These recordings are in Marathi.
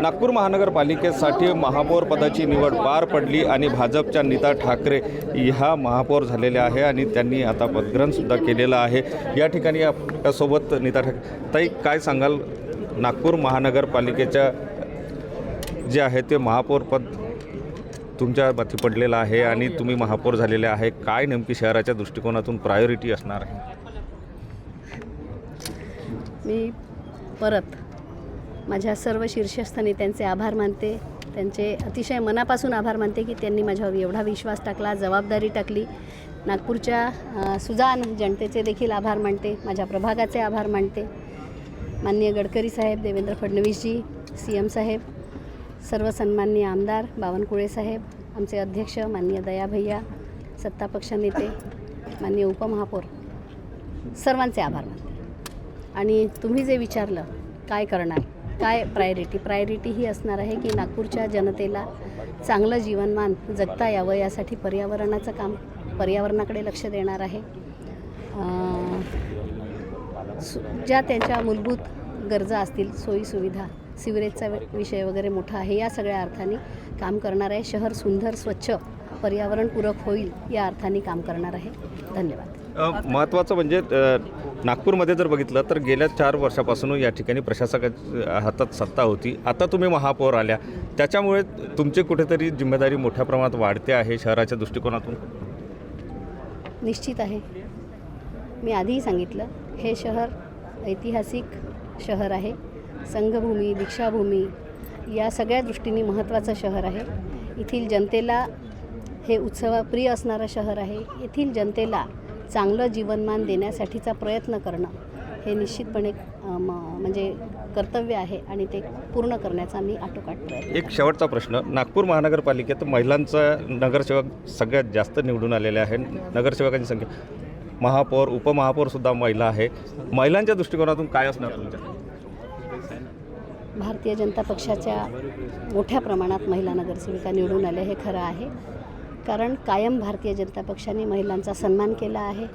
नागपूर महानगरपालिकेसाठी महापौर पदाची निवड पार पडली आणि भाजपच्या नीता ठाकरे ह्या महापौर झालेल्या आहे आणि त्यांनी आता पदग्रहणसुद्धा केलेलं आहे। या ठिकाणी आपल्यासोबत नीता ठाकरे ताई, काय सांगाल? नागपूर महानगरपालिकेच्या जे आहे ते महापौर पद तुमच्या हाती पडलेलं आहे आणि तुम्ही महापौर झालेले आहे, काय नेमकी शहराच्या दृष्टिकोनातून प्रायोरिटी असणार आहे? मी परत माझ्या सर्व शीर्षस्थ नेत्यांचे आभार मानते, त्यांचे अतिशय मनापासून आभार मानते की त्यांनी माझ्यावर एवढा विश्वास टाकला, जबाबदारी टाकली। नागपूरच्या सुजाण जनतेचे देखील आभार मानते, माझ्या प्रभागाचे आभार मानते। माननीय गडकरी साहेब, देवेंद्र फडणवीसजी, CM साहेब, सर्व सन्माननीय आमदार बावनकुळे साहेब, आमचे अध्यक्ष माननीय दया भैया, सत्तापक्ष नेते, माननीय उपमहापौर, सर्वांचे आभार मानते। आणि तुम्ही जे विचारलं काय करणार, काय प्रायोरिटी ही असणार आहे की नागपूरच्या जनतेला चांगलं जीवनमान जगता यावं यासाठी पर्यावरणाचं काम, पर्यावरणाकडे लक्ष देणार आहे। ज्या त्यांच्या मूलभूत गरजा असतील, सोयीसुविधा, सिवरेजचा विषय वगैरे मोठा आहे, या सगळ्या अर्थाने काम करणार आहे। शहर सुंदर, स्वच्छ, पर्यावरणपूरक होईल या अर्थाने काम करणार आहे। धन्यवाद। महत्त्वाचं म्हणजे नागपूरमध्ये जर बघितलं तर गेल्या 4 वर्षापासून या ठिकाणी प्रशासकाच्या हातात सत्ता होती, आता तुम्ही महापौर आल्या, त्याच्यामुळे तुमची कुठेतरी जिम्मेदारी मोठ्या प्रमाणात वाढते आहे शहराच्या दृष्टिकोनातून? निश्चित आहे। मी आधीही सांगितलं, हे शहर ऐतिहासिक शहर आहे, संघभूमी, दीक्षाभूमी या सगळ्या दृष्टीने महत्त्वाचं शहर आहे। येथील जनतेला हे उत्सवप्रिय असणारं शहर आहे। येथील जनतेला चांगलं जीवनमान देण्यासाठीचा प्रयत्न करणं हे निश्चितपणे म्हणजे कर्तव्य आहे आणि ते पूर्ण करण्याचा मी आटोकाट प्रयत्न। एक शेवटचा प्रश्न, नागपूर महानगरपालिकेत महिलांचा नगरसेवक सगळ्यात जास्त निवडून आलेले आहे, नगरसेवकांची संख्या, महापौर, उपमहापौरसुद्धा महिला आहे, महिलांच्या दृष्टिकोनातून काय असणार तुमच्या? भारतीय जनता पक्षाच्या मोठ्या प्रमाणात महिला नगरसेविका निवडून आल्या हे खरं आहे, कारण कायम भारतीय जनता पक्षाने महिलांचा सन्मान केला आहे,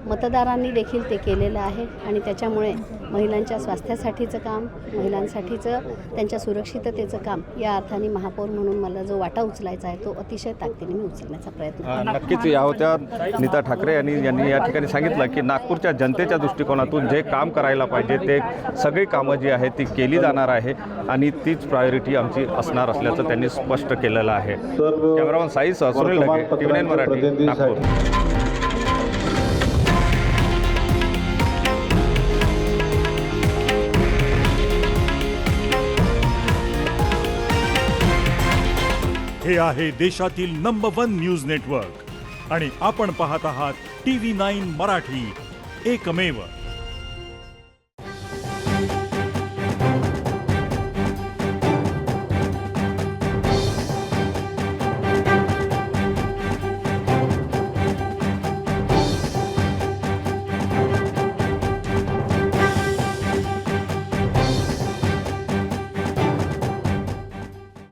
मतदारांनी देखील ते केलेलं आहे आणि त्याच्यामुळे महिलांच्या स्वास्थ्यासाठीचं काम, महिलांसाठीचं त्यांच्या सुरक्षिततेचं काम या अर्थाने महापौर म्हणून मला जो वाटा उचलायचा आहे तो अतिशय ताकदीने मी उचलण्याचा प्रयत्न नक्कीच। या होत्या नीता ठाकरे यांनी या ठिकाणी सांगितलं की नागपूरच्या जनतेच्या दृष्टिकोनातून जे काम करायला पाहिजे ते सगळी कामं जी आहेत ती केली जाणार आहे आणि तीच प्रायोरिटी आमची असणार असल्याचं त्यांनी स्पष्ट केलेलं आहे। कॅमेरामन साईसह सुनील ढगे, TV9 मराठी, नागपूर। हे आहे देशातील नंबर 1 न्यूज नेटवर्क आणि आपण पाहत आहात TV9 मराठी, एकमेव।